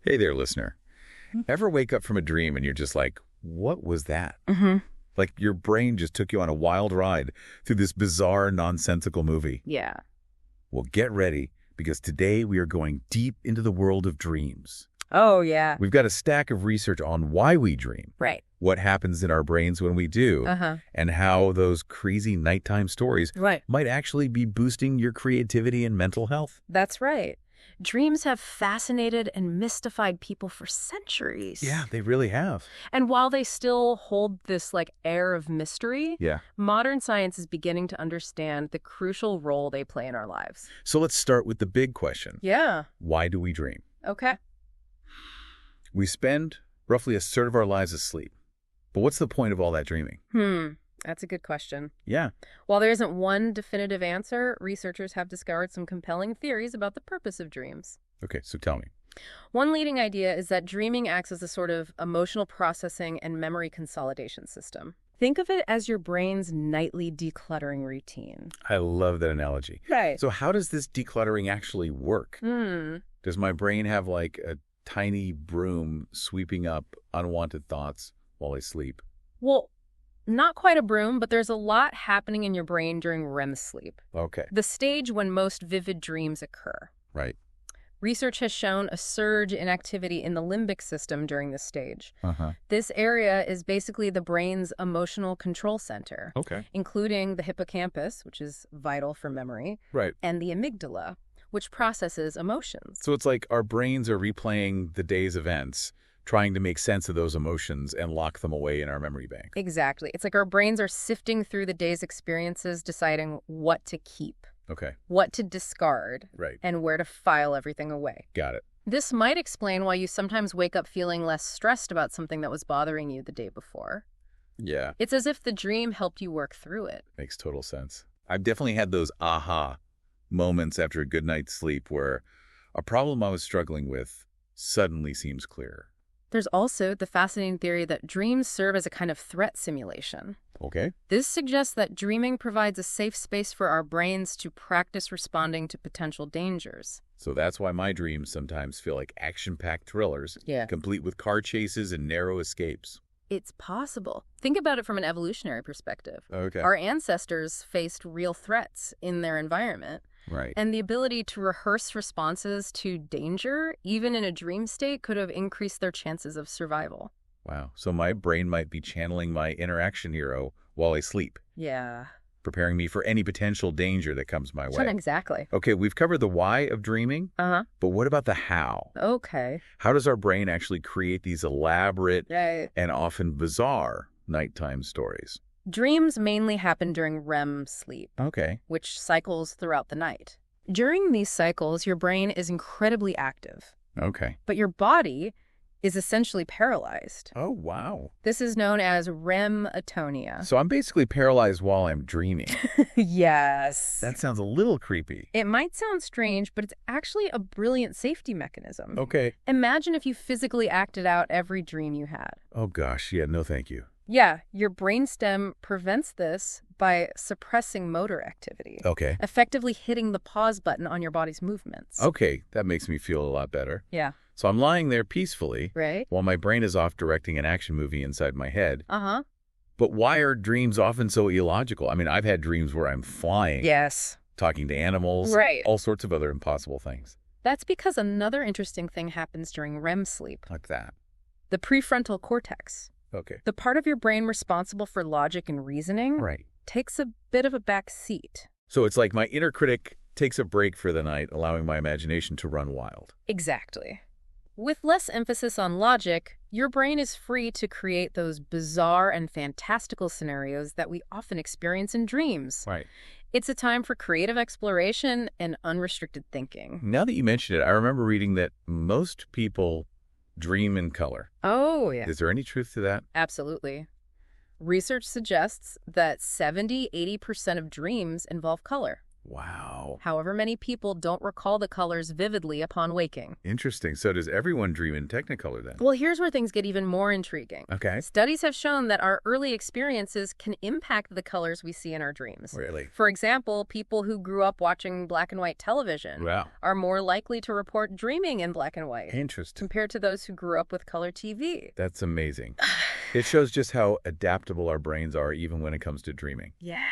Hey there, listener. Ever wake up from a dream and you're just like, what was that? Like your brain just took you on a wild ride through this bizarre, nonsensical movie. Yeah. Well, get ready, because today we are going deep into the world of dreams. Oh, yeah. We've got a stack of research on why we dream, Right. what happens in our brains when we do, and how those crazy nighttime stories might actually be boosting your creativity and mental health. That's right. Dreams have fascinated and mystified people for centuries. Yeah, they really have. And while they still hold this air of mystery, modern science is beginning to understand the crucial role they play in our lives. So let's start with the big question. Yeah. Why do we dream? Okay. We spend roughly a third of our lives asleep. But what's the point of all that dreaming? That's a good question. Yeah. While there isn't one definitive answer, researchers have discovered some compelling theories about the purpose of dreams. Okay, so tell me. One leading idea is that dreaming acts as a sort of emotional processing and memory consolidation system. Think of it as your brain's nightly decluttering routine. I love that analogy. Right. So how does this decluttering actually work? Does my brain have like a tiny broom sweeping up unwanted thoughts while I sleep? Well, not quite a broom, but there's a lot happening in your brain during REM sleep. Okay. The stage when most vivid dreams occur. Right. Research has shown a surge in activity in the limbic system during this stage. This area is basically the brain's emotional control center, including the hippocampus, which is vital for memory, and the amygdala, which processes emotions. So it's like our brains are replaying the day's events, trying to make sense of those emotions and lock them away in our memory bank. Exactly. It's like our brains are sifting through the day's experiences, deciding what to keep, what to discard, and where to file everything away. Got it. This might explain why you sometimes wake up feeling less stressed about something that was bothering you the day before. Yeah. It's as if the dream helped you work through it. Makes total sense. I've definitely had those aha moments after a good night's sleep where a problem I was struggling with suddenly seems clearer. There's also the fascinating theory that dreams serve as a kind of threat simulation. Okay. This suggests that dreaming provides a safe space for our brains to practice responding to potential dangers. So that's why my dreams sometimes feel like action-packed thrillers, complete with car chases and narrow escapes. It's possible. Think about it from an evolutionary perspective. Okay. Our ancestors faced real threats in their environment. Right. And the ability to rehearse responses to danger, even in a dream state, could have increased their chances of survival. Wow. So my brain might be channeling my inner action hero while I sleep. Yeah. Preparing me for any potential danger that comes my way. Exactly. Okay, we've covered the why of dreaming. But what about the how? Okay. How does our brain actually create these elaborate Right. and often bizarre nighttime stories? Dreams mainly happen during REM sleep, which cycles throughout the night. During these cycles, your brain is incredibly active. But your body is essentially paralyzed. Oh, wow. This is known as REM atonia. So I'm basically paralyzed while I'm dreaming. Yes. That sounds a little creepy. It might sound strange, but it's actually a brilliant safety mechanism. Okay. Imagine if you physically acted out every dream you had. Oh, gosh. Yeah, no thank you. Yeah, your brainstem prevents this by suppressing motor activity. Effectively hitting the pause button on your body's movements. Okay, that makes me feel a lot better. Yeah. So I'm lying there peacefully, Right. while my brain is off directing an action movie inside my head. But why are dreams often so illogical? I mean, I've had dreams where I'm flying. Yes. Talking to animals. Right. All sorts of other impossible things. That's because another interesting thing happens during REM sleep. Like that. The prefrontal cortex. Okay. The part of your brain responsible for logic and reasoning takes a bit of a back seat. So it's like my inner critic takes a break for the night, allowing my imagination to run wild. Exactly. With less emphasis on logic, your brain is free to create those bizarre and fantastical scenarios that we often experience in dreams. Right. It's a time for creative exploration and unrestricted thinking. Now that you mention it, I remember reading that most people dream in color. Oh, yeah. Is there any truth to that? Absolutely. Research suggests that 70–80% of dreams involve color. Wow. However, many people don't recall the colors vividly upon waking. Interesting. So does everyone dream in Technicolor then? Well, here's where things get even more intriguing. Okay. Studies have shown that our early experiences can impact the colors we see in our dreams. Really? For example, people who grew up watching black and white television are more likely to report dreaming in black and white. Interesting. Compared to those who grew up with color TV. That's amazing. It shows just how adaptable our brains are even when it comes to dreaming. Yeah.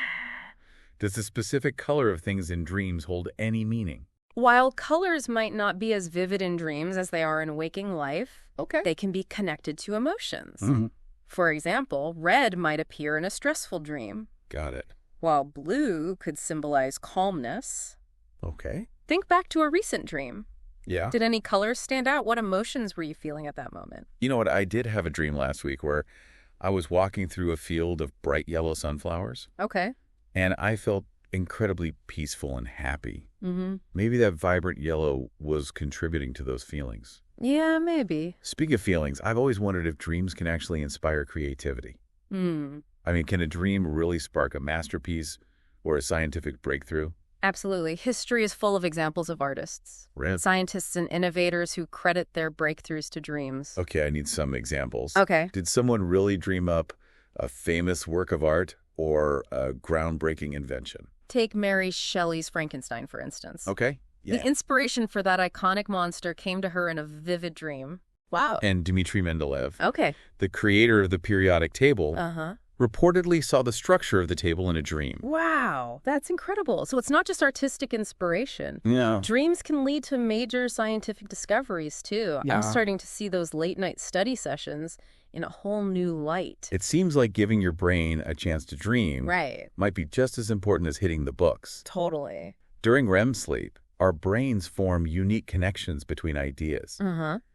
Does the specific color of things in dreams hold any meaning? While colors might not be as vivid in dreams as they are in waking life, they can be connected to emotions. For example, red might appear in a stressful dream. Got it. While blue could symbolize calmness. Okay. Think back to a recent dream. Yeah. Did any colors stand out? What emotions were you feeling at that moment? You know what? I did have a dream last week where I was walking through a field of bright yellow sunflowers. Okay. And I felt incredibly peaceful and happy. Maybe that vibrant yellow was contributing to those feelings. Yeah, maybe. Speaking of feelings, I've always wondered if dreams can actually inspire creativity. I mean, can a dream really spark a masterpiece or a scientific breakthrough? Absolutely. History is full of examples of artists, scientists and innovators who credit their breakthroughs to dreams. Okay, I need some examples. Okay. Did someone really dream up a famous work of art or a groundbreaking invention? Take Mary Shelley's Frankenstein, for instance. Okay. Yeah. The inspiration for that iconic monster came to her in a vivid dream. Wow. And Dmitri Mendeleev, the creator of the periodic table, reportedly saw the structure of the table in a dream. Wow, that's incredible. So it's not just artistic inspiration. Yeah. Dreams can lead to major scientific discoveries, too. Yeah. I'm starting to see those late-night study sessions in a whole new light. It seems like giving your brain a chance to dream might be just as important as hitting the books. Totally. During REM sleep, our brains form unique connections between ideas,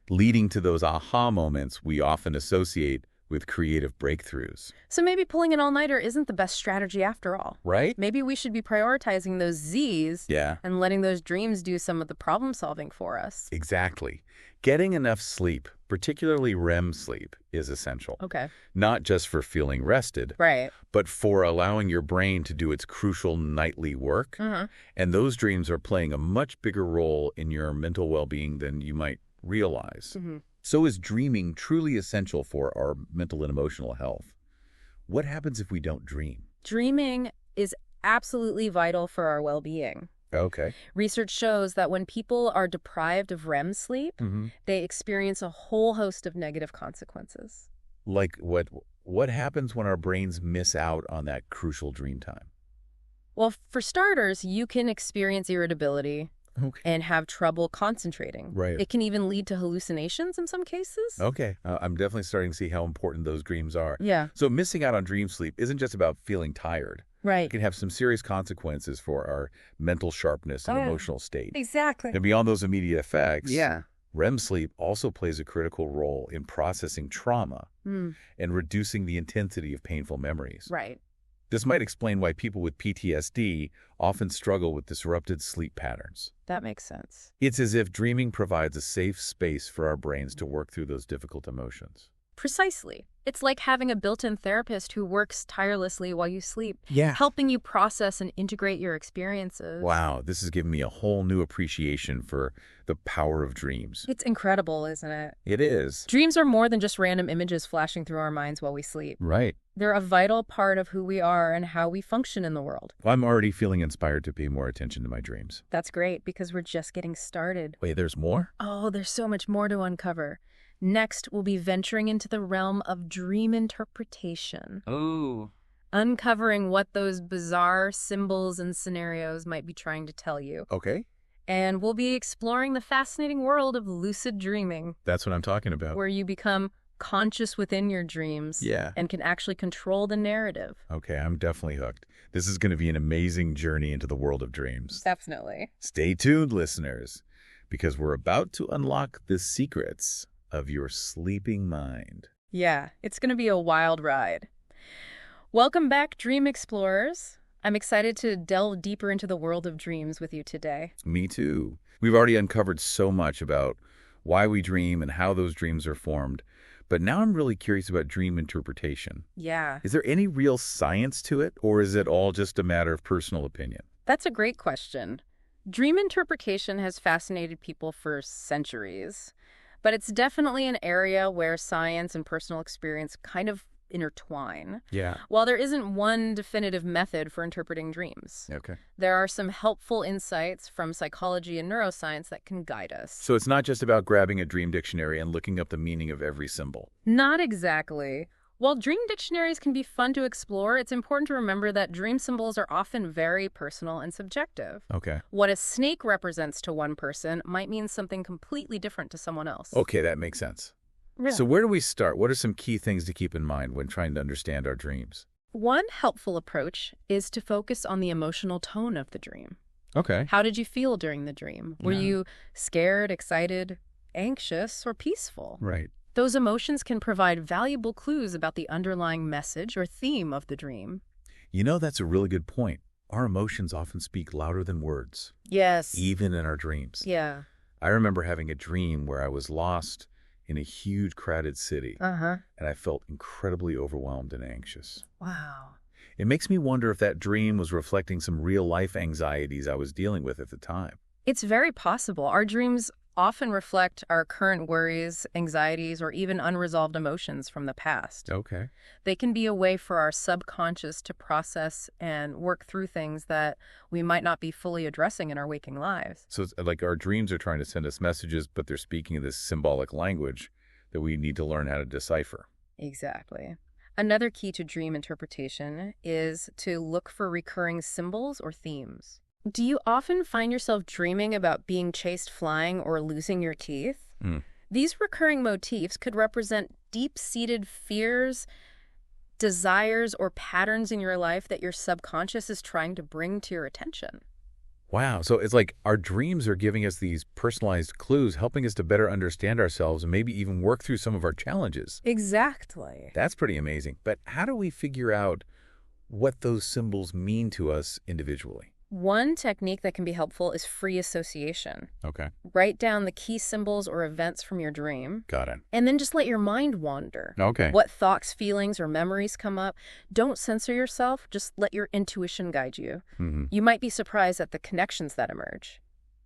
leading to those aha moments we often associate with creative breakthroughs. So maybe pulling an all-nighter isn't the best strategy after all. Right? Maybe we should be prioritizing those Z's and letting those dreams do some of the problem-solving for us. Exactly. Getting enough sleep, particularly REM sleep, is essential. Okay. Not just for feeling rested, but for allowing your brain to do its crucial nightly work. And those dreams are playing a much bigger role in your mental well-being than you might realize. So is dreaming truly essential for our mental and emotional health? What happens if we don't dream? Dreaming is absolutely vital for our well-being. Okay. Research shows that when people are deprived of REM sleep, they experience a whole host of negative consequences. Like what happens when our brains miss out on that crucial dream time? Well, for starters, you can experience irritability and have trouble concentrating. It can even lead to hallucinations in some cases. Okay. I'm definitely starting to see how important those dreams are. Yeah. So missing out on dream sleep isn't just about feeling tired. It can have some serious consequences for our mental sharpness and emotional state. Exactly. And beyond those immediate effects, REM sleep also plays a critical role in processing trauma and reducing the intensity of painful memories. This might explain why people with PTSD often struggle with disrupted sleep patterns. That makes sense. It's as if dreaming provides a safe space for our brains to work through those difficult emotions. Precisely. It's like having a built-in therapist who works tirelessly while you sleep, Yeah. helping you process and integrate your experiences. Wow, this has given me a whole new appreciation for the power of dreams. It's incredible, isn't it? It is. Dreams are more than just random images flashing through our minds while we sleep. Right. They're a vital part of who we are and how we function in the world. Well, I'm already feeling inspired to pay more attention to my dreams. That's great, because we're just getting started. Wait, there's more? Oh, there's so much more to uncover. Next, we'll be venturing into the realm of dream interpretation. Ooh. Uncovering what those bizarre symbols and scenarios might be trying to tell you. Okay. And we'll be exploring the fascinating world of lucid dreaming. That's what I'm talking about. Where you become conscious within your dreams. Yeah. And can actually control the narrative. Okay, I'm definitely hooked. This is going to be an amazing journey into the world of dreams. Definitely. Stay tuned, listeners, because we're about to unlock the secrets of your sleeping mind. Yeah, it's going to be a wild ride. Welcome back, Dream Explorers. I'm excited to delve deeper into the world of dreams with you today. Me too. We've already uncovered so much about why we dream and how those dreams are formed, but now I'm really curious about dream interpretation. Yeah. Is there any real science to it, or is it all just a matter of personal opinion? That's a great question. Dream interpretation has fascinated people for centuries, but it's definitely an area where science and personal experience kind of intertwine. Yeah. While there isn't one definitive method for interpreting dreams, Okay. there are some helpful insights from psychology and neuroscience that can guide us. So it's not just about grabbing a dream dictionary and looking up the meaning of every symbol. Not exactly. While dream dictionaries can be fun to explore, it's important to remember that dream symbols are often very personal and subjective. Okay. What a snake represents to one person might mean something completely different to someone else. Okay, that makes sense. Yeah. So where do we start? What are some key things to keep in mind when trying to understand our dreams? One helpful approach is to focus on the emotional tone of the dream. Okay. How did you feel during the dream? Were you scared, excited, anxious, or peaceful? Right. Those emotions can provide valuable clues about the underlying message or theme of the dream. You know, that's a really good point. Our emotions often speak louder than words. Yes. Even in our dreams. Yeah. I remember having a dream where I was lost in a huge crowded city. Uh-huh. And I felt incredibly overwhelmed and anxious. Wow. It makes me wonder if that dream was reflecting some real-life anxieties I was dealing with at the time. It's very possible. Our dreams often reflect our current worries, anxieties, or even unresolved emotions from the past. Okay. They can be a way for our subconscious to process and work through things that we might not be fully addressing in our waking lives. So it's like our dreams are trying to send us messages, but they're speaking this symbolic language that we need to learn how to decipher. Exactly. Another key to dream interpretation is to look for recurring symbols or themes. Do you often find yourself dreaming about being chased flying or losing your teeth? These recurring motifs could represent deep-seated fears, desires, or patterns in your life that your subconscious is trying to bring to your attention. Wow. So it's like our dreams are giving us these personalized clues, helping us to better understand ourselves and maybe even work through some of our challenges. Exactly. That's pretty amazing. But how do we figure out what those symbols mean to us individually? One technique that can be helpful is free association. Okay. Write down the key symbols or events from your dream. Got it. And then just let your mind wander. Okay. What thoughts, feelings, or memories come up. Don't censor yourself. Just let your intuition guide you. You might be surprised at the connections that emerge.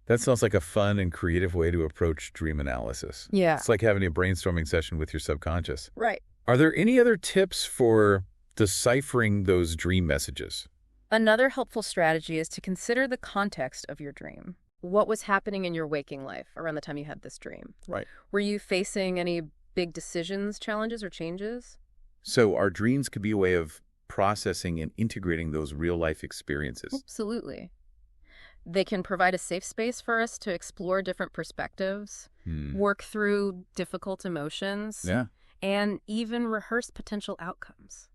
That sounds like a fun and creative way to approach dream analysis. Yeah. It's like having a brainstorming session with your subconscious. Right. Are there any other tips for deciphering those dream messages? Another helpful strategy is to consider the context of your dream. What was happening in your waking life around the time you had this dream? Right. Were you facing any big decisions, challenges, or changes? So our dreams could be a way of processing and integrating those real-life experiences. Absolutely. They can provide a safe space for us to explore different perspectives, work through difficult emotions, and even rehearse potential outcomes.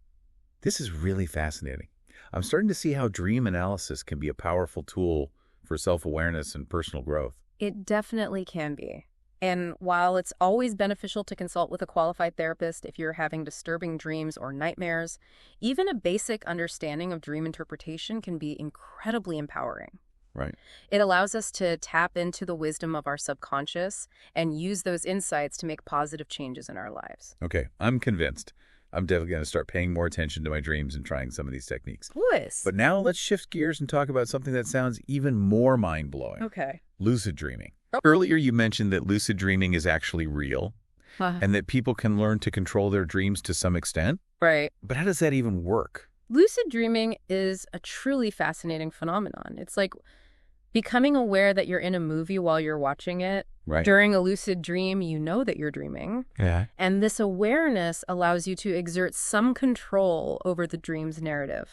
This is really fascinating. I'm starting to see how dream analysis can be a powerful tool for self-awareness and personal growth. It definitely can be. And while it's always beneficial to consult with a qualified therapist if you're having disturbing dreams or nightmares, even a basic understanding of dream interpretation can be incredibly empowering. Right. It allows us to tap into the wisdom of our subconscious and use those insights to make positive changes in our lives. Okay, I'm convinced. I'm definitely going to start paying more attention to my dreams and trying some of these techniques. Nice. But now let's shift gears and talk about something that sounds even more mind-blowing. Okay. Lucid dreaming. Earlier you mentioned that lucid dreaming is actually real and that people can learn to control their dreams to some extent. Right. But how does that even work? Lucid dreaming is a truly fascinating phenomenon. It's like becoming aware that you're in a movie while you're watching it. Right. During a lucid dream, you know that you're dreaming. Yeah. And this awareness allows you to exert some control over the dream's narrative.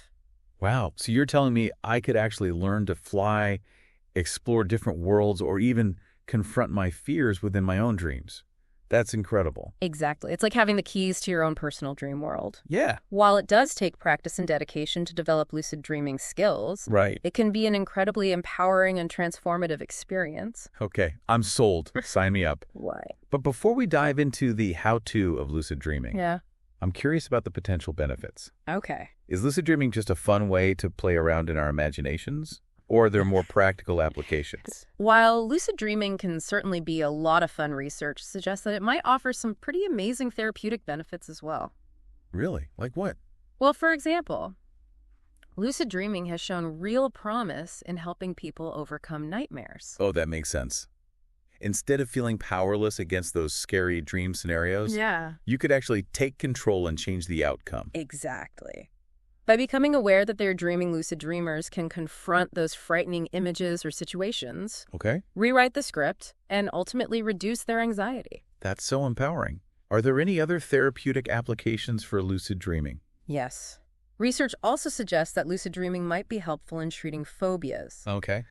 Wow. So you're telling me I could actually learn to fly, explore different worlds, or even confront my fears within my own dreams. That's incredible. Exactly. It's like having the keys to your own personal dream world. Yeah. While it does take practice and dedication to develop lucid dreaming skills, right, it can be an incredibly empowering and transformative experience. Okay, I'm sold. Sign me up. Why? But before we dive into the how-to of lucid dreaming, I'm curious about the potential benefits. Okay. Is lucid dreaming just a fun way to play around in our imaginations? Or are there more practical applications? While lucid dreaming can certainly be a lot of fun, research suggests that it might offer some pretty amazing therapeutic benefits as well. Really? Like what? Well, for example, lucid dreaming has shown real promise in helping people overcome nightmares. Oh, that makes sense. Instead of feeling powerless against those scary dream scenarios, you could actually take control and change the outcome. Exactly. By becoming aware that they're dreaming, lucid dreamers can confront those frightening images or situations, rewrite the script, and ultimately reduce their anxiety. That's so empowering. Are there any other therapeutic applications for lucid dreaming? Yes. Research also suggests that lucid dreaming might be helpful in treating phobias.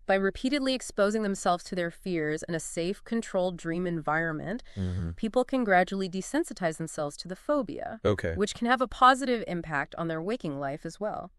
By repeatedly exposing themselves to their fears in a safe, controlled dream environment, people can gradually desensitize themselves to the phobia, which can have a positive impact on their waking life as well.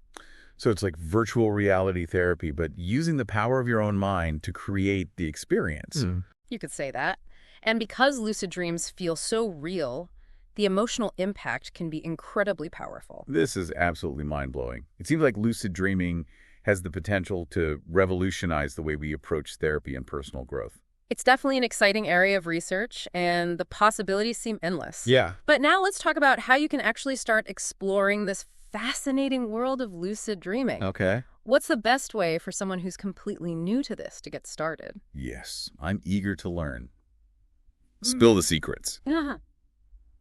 So it's like virtual reality therapy, but using the power of your own mind to create the experience. You could say that. And because lucid dreams feel so real, the emotional impact can be incredibly powerful. This is absolutely mind-blowing. It seems like lucid dreaming has the potential to revolutionize the way we approach therapy and personal growth. It's definitely an exciting area of research, and the possibilities seem endless. Yeah. But now let's talk about how you can actually start exploring this fascinating world of lucid dreaming. What's the best way for someone who's completely new to this to get started? Yes, I'm eager to learn. Spill the secrets.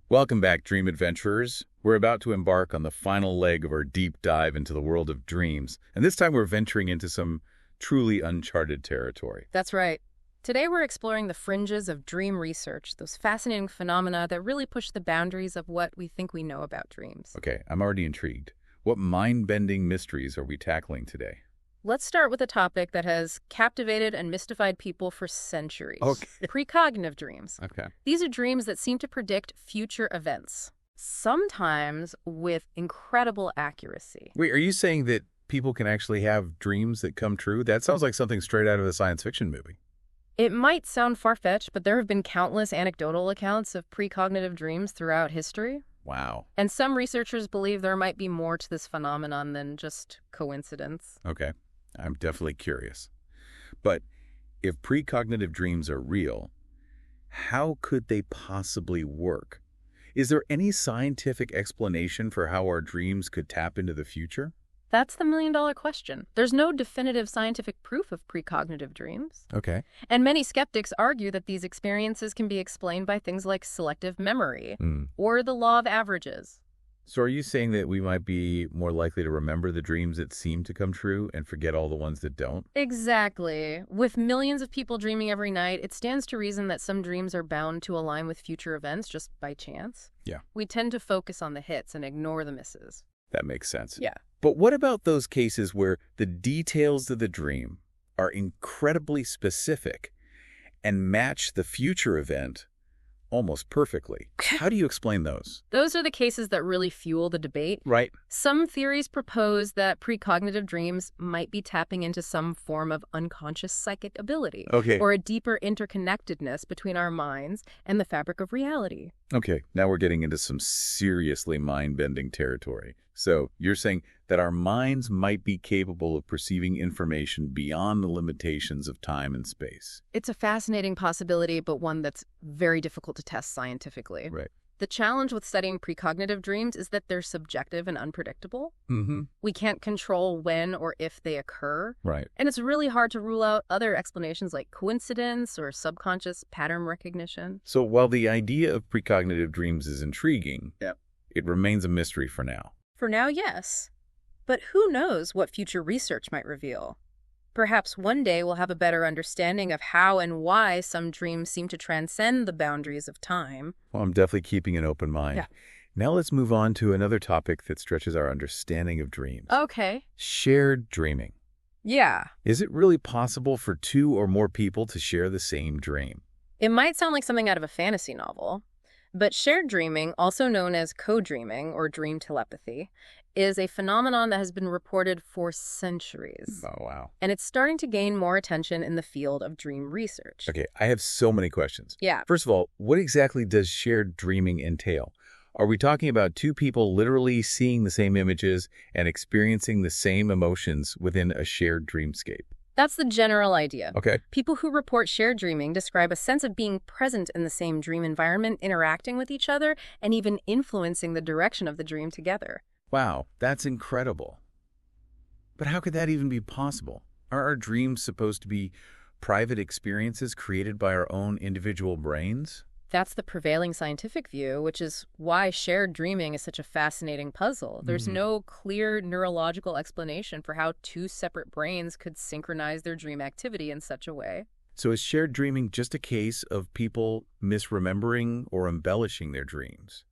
Welcome back, dream adventurers. We're about to embark on the final leg of our deep dive into the world of dreams, and this time we're venturing into some truly uncharted territory. That's right. Today we're exploring the fringes of dream research, those fascinating phenomena that really push the boundaries of what we think we know about dreams. Okay, I'm already intrigued. What mind-bending mysteries are we tackling today? Let's start with a topic that has captivated and mystified people for centuries. Precognitive dreams. These are dreams that seem to predict future events, sometimes with incredible accuracy. Wait, are you saying that people can actually have dreams that come true? That sounds like something straight out of a science fiction movie. It might sound far-fetched, but there have been countless anecdotal accounts of precognitive dreams throughout history. Wow. And some researchers believe there might be more to this phenomenon than just coincidence. I'm definitely curious. But if precognitive dreams are real, how could they possibly work? Is there any scientific explanation for how our dreams could tap into the future? That's the million-dollar question. There's no definitive scientific proof of precognitive dreams. And many skeptics argue that these experiences can be explained by things like selective memory or the law of averages. So are you saying that we might be more likely to remember the dreams that seem to come true and forget all the ones that don't? Exactly. With millions of people dreaming every night, it stands to reason that some dreams are bound to align with future events just by chance. We tend to focus on the hits and ignore the misses. That makes sense. But what about those cases where the details of the dream are incredibly specific and match the future event almost perfectly? How do you explain those? Those are the cases that really fuel the debate. Some theories propose that precognitive dreams might be tapping into some form of unconscious psychic ability or a deeper interconnectedness between our minds and the fabric of reality. Now we're getting into some seriously mind-bending territory. So you're saying that our minds might be capable of perceiving information beyond the limitations of time and space. It's a fascinating possibility, but one that's very difficult to test scientifically. The challenge with studying precognitive dreams is that they're subjective and unpredictable. We can't control when or if they occur. And it's really hard to rule out other explanations like coincidence or subconscious pattern recognition. So while the idea of precognitive dreams is intriguing, it remains a mystery for now. For now, yes. But who knows what future research might reveal? Perhaps one day we'll have a better understanding of how and why some dreams seem to transcend the boundaries of time. Well, I'm definitely keeping an open mind. Now let's move on to another topic that stretches our understanding of dreams. Shared dreaming. Is it really possible for two or more people to share the same dream? It might sound like something out of a fantasy novel, but shared dreaming, also known as co-dreaming or dream telepathy, is a phenomenon that has been reported for centuries. And it's starting to gain more attention in the field of dream research. I have so many questions. First of all, what exactly does shared dreaming entail? Are we talking about two people literally seeing the same images and experiencing the same emotions within a shared dreamscape? That's the general idea. People who report shared dreaming describe a sense of being present in the same dream environment, interacting with each other, and even influencing the direction of the dream together. Wow, that's incredible. But how could that even be possible? Are our dreams supposed to be private experiences created by our own individual brains? That's the prevailing scientific view, which is why shared dreaming is such a fascinating puzzle. There's no clear neurological explanation for how two separate brains could synchronize their dream activity in such a way. So is shared dreaming just a case of people misremembering or embellishing their dreams?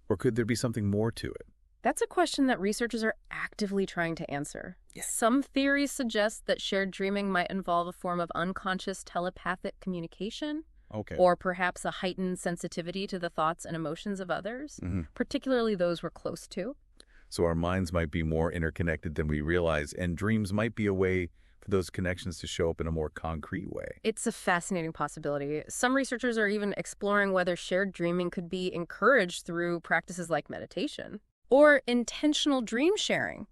Or could there be something more to it? That's a question that researchers are actively trying to answer. Some theories suggest that shared dreaming might involve a form of unconscious telepathic communication. Okay. Or perhaps a heightened sensitivity to the thoughts and emotions of others, particularly those we're close to. So our minds might be more interconnected than we realize, and dreams might be a way for those connections to show up in a more concrete way. It's a fascinating possibility. Some researchers are even exploring whether shared dreaming could be encouraged through practices like meditation or intentional dream sharing,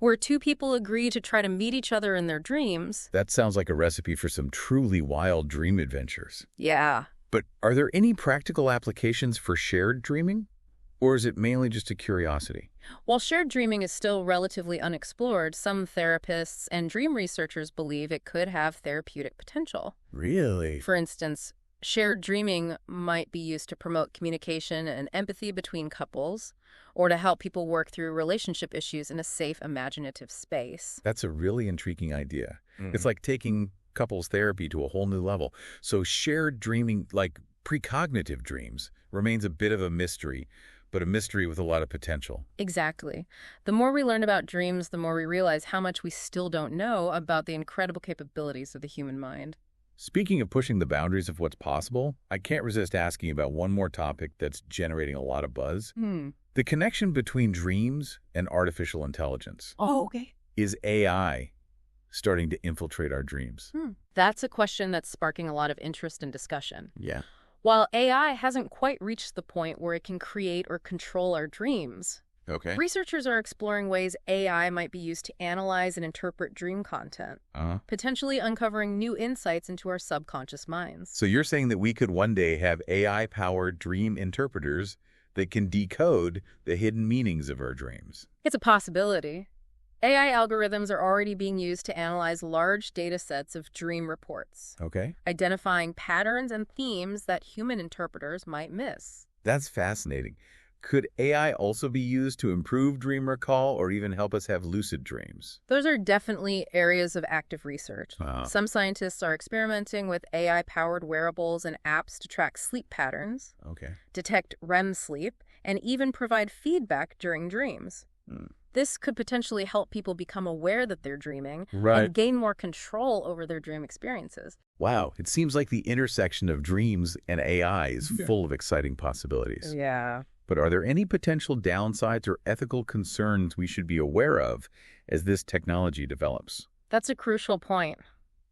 where two people agree to try to meet each other in their dreams. That sounds like a recipe for some truly wild dream adventures. Yeah. But are there any practical applications for shared dreaming? Or is it mainly just a curiosity? While shared dreaming is still relatively unexplored, some therapists and dream researchers believe it could have therapeutic potential. Really? For instance, shared dreaming might be used to promote communication and empathy between couples, or to help people work through relationship issues in a safe, imaginative space. That's a really intriguing idea. It's like taking couples therapy to a whole new level. So shared dreaming, like precognitive dreams, remains a bit of a mystery, but a mystery with a lot of potential. Exactly. The more we learn about dreams, the more we realize how much we still don't know about the incredible capabilities of the human mind. Speaking of pushing the boundaries of what's possible, I can't resist asking about one more topic that's generating a lot of buzz. The connection between dreams and artificial intelligence. Oh, okay. Is AI starting to infiltrate our dreams? That's a question that's sparking a lot of interest and discussion. Yeah. While AI hasn't quite reached the point where it can create or control our dreams, researchers are exploring ways AI might be used to analyze and interpret dream content, potentially uncovering new insights into our subconscious minds. So you're saying that we could one day have AI-powered dream interpreters that can decode the hidden meanings of our dreams? It's a possibility. AI algorithms are already being used to analyze large data sets of dream reports, identifying patterns and themes that human interpreters might miss. That's fascinating. Could AI also be used to improve dream recall or even help us have lucid dreams? Those are definitely areas of active research. Some scientists are experimenting with AI-powered wearables and apps to track sleep patterns, detect REM sleep, and even provide feedback during dreams. This could potentially help people become aware that they're dreaming and gain more control over their dream experiences. Wow, it seems like the intersection of dreams and AI is full of exciting possibilities. Yeah. But are there any potential downsides or ethical concerns we should be aware of as this technology develops? That's a crucial point.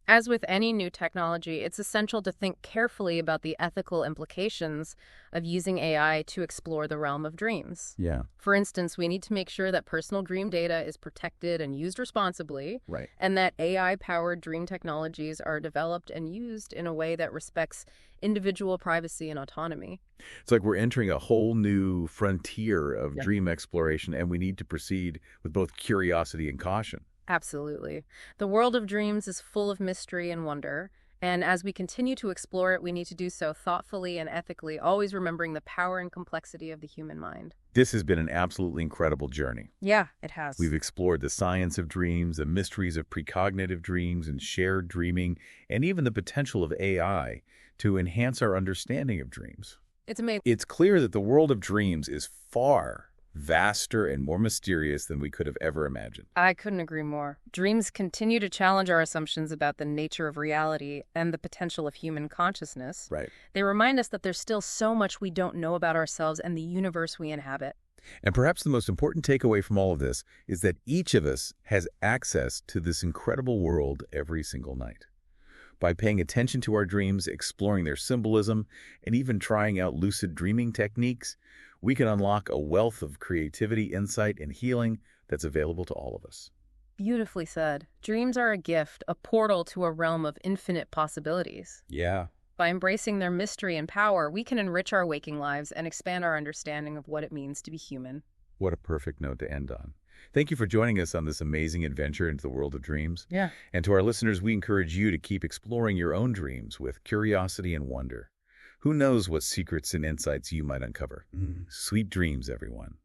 As with any new technology, it's essential to think carefully about the ethical implications of using AI to explore the realm of dreams. Yeah. For instance, we need to make sure that personal dream data is protected and used responsibly, and that AI-powered dream technologies are developed and used in a way that respects individual privacy and autonomy. It's like we're entering a whole new frontier of dream exploration, and we need to proceed with both curiosity and caution. Absolutely. The world of dreams is full of mystery and wonder, and as we continue to explore it, we need to do so thoughtfully and ethically, always remembering the power and complexity of the human mind. This has been an absolutely incredible journey. Yeah, it has. We've explored the science of dreams, the mysteries of precognitive dreams and shared dreaming, and even the potential of AI to enhance our understanding of dreams. It's amazing. It's clear that the world of dreams is far vaster and more mysterious than we could have ever imagined. I couldn't agree more. Dreams continue to challenge our assumptions about the nature of reality and the potential of human consciousness. They remind us that there's still so much we don't know about ourselves and the universe we inhabit. And perhaps the most important takeaway from all of this is that each of us has access to this incredible world every single night. By paying attention to our dreams, exploring their symbolism, and even trying out lucid dreaming techniques, we can unlock a wealth of creativity, insight, and healing that's available to all of us. Beautifully said. Dreams are a gift, a portal to a realm of infinite possibilities. Yeah. By embracing their mystery and power, we can enrich our waking lives and expand our understanding of what it means to be human. What a perfect note to end on. Thank you for joining us on this amazing adventure into the world of dreams. Yeah. And to our listeners, we encourage you to keep exploring your own dreams with curiosity and wonder. Who knows what secrets and insights you might uncover? Sweet dreams, everyone.